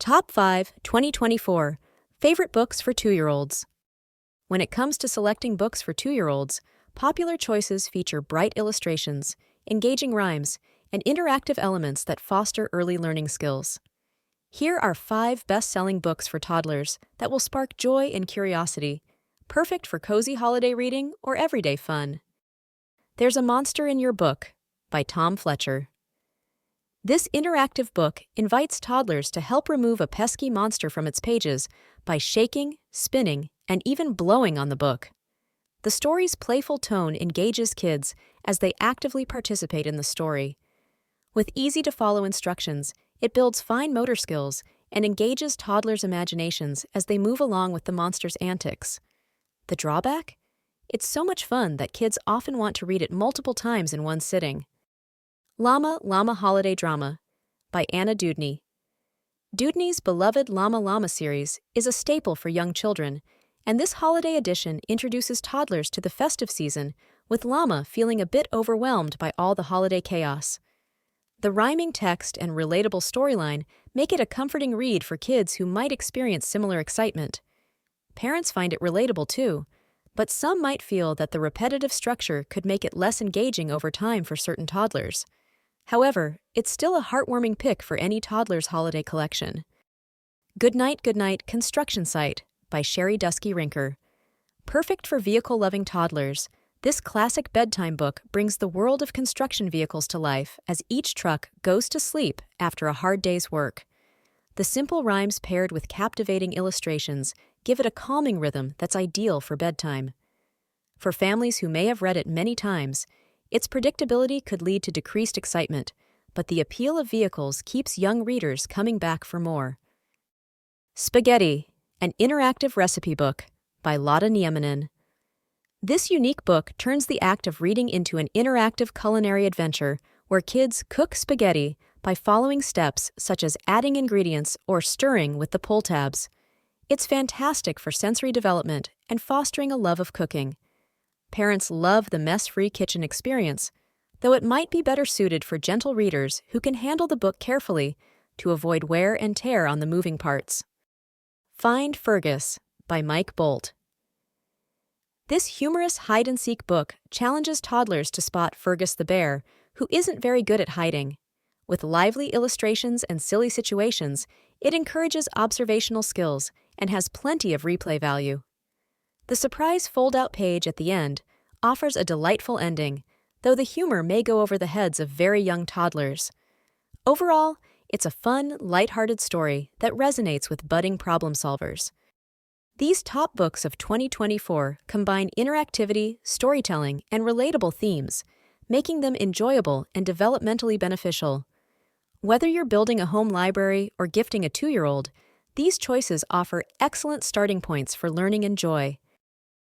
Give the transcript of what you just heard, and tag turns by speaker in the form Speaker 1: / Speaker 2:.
Speaker 1: Top 5 2024 Favorite Books for 2-Year-Olds. When it comes to selecting books for 2-year-olds, popular choices feature bright illustrations, engaging rhymes, and interactive elements that foster early learning skills. Here are 5 best-selling books for toddlers that will spark joy and curiosity, perfect for cozy holiday reading or everyday fun. There's a Monster in Your Book by Tom Fletcher. This interactive book invites toddlers to help remove a pesky monster from its pages by shaking, spinning, and even blowing on the book. The story's playful tone engages kids as they actively participate in the story. With easy-to-follow instructions, it builds fine motor skills and engages toddlers' imaginations as they move along with the monster's antics. The drawback? It's so much fun that kids often want to read it multiple times in one sitting. Llama Holiday Drama by Dewdney. Dewdney's beloved Llama series is a staple for young children, and this holiday edition introduces toddlers to the festive season, with Llama feeling a bit overwhelmed by all the holiday chaos. The rhyming text and relatable storyline make it a comforting read for kids who might experience similar excitement. Parents find it relatable too, but some might feel that the repetitive structure could make it less engaging over time for certain toddlers. However, it's still a heartwarming pick for any toddler's holiday collection. Goodnight Construction Site by Sherri Rinker. Perfect for vehicle-loving toddlers, this classic bedtime book brings the world of construction vehicles to life as each truck goes to sleep after a hard day's work. The simple rhymes paired with captivating illustrations give it a calming rhythm that's ideal for bedtime. For families who may have read it many times, its predictability could lead to decreased excitement, but the appeal of vehicles keeps young readers coming back for more. Spaghetti, an interactive recipe book by Lotta Nieminen. This unique book turns the act of reading into an interactive culinary adventure where kids cook spaghetti by following steps such as adding ingredients or stirring with the pull tabs. It's fantastic for sensory development and fostering a love of cooking. Parents love the mess-free kitchen experience, though it might be better suited for gentle readers who can handle the book carefully to avoid wear and tear on the moving parts. Find Fergus by Boldt. This humorous hide-and-seek book challenges toddlers to spot Fergus the bear, who isn't very good at hiding. With lively illustrations and silly situations, it encourages observational skills and has plenty of replay value. The surprise fold-out page at the end offers a delightful ending, though the humor may go over the heads of very young toddlers. Overall, it's a fun, lighthearted story that resonates with budding problem solvers. These top books of 2024 combine interactivity, storytelling, and relatable themes, making them enjoyable and developmentally beneficial. Whether you're building a home library or gifting a 2-year-old, these choices offer excellent starting points for learning and joy.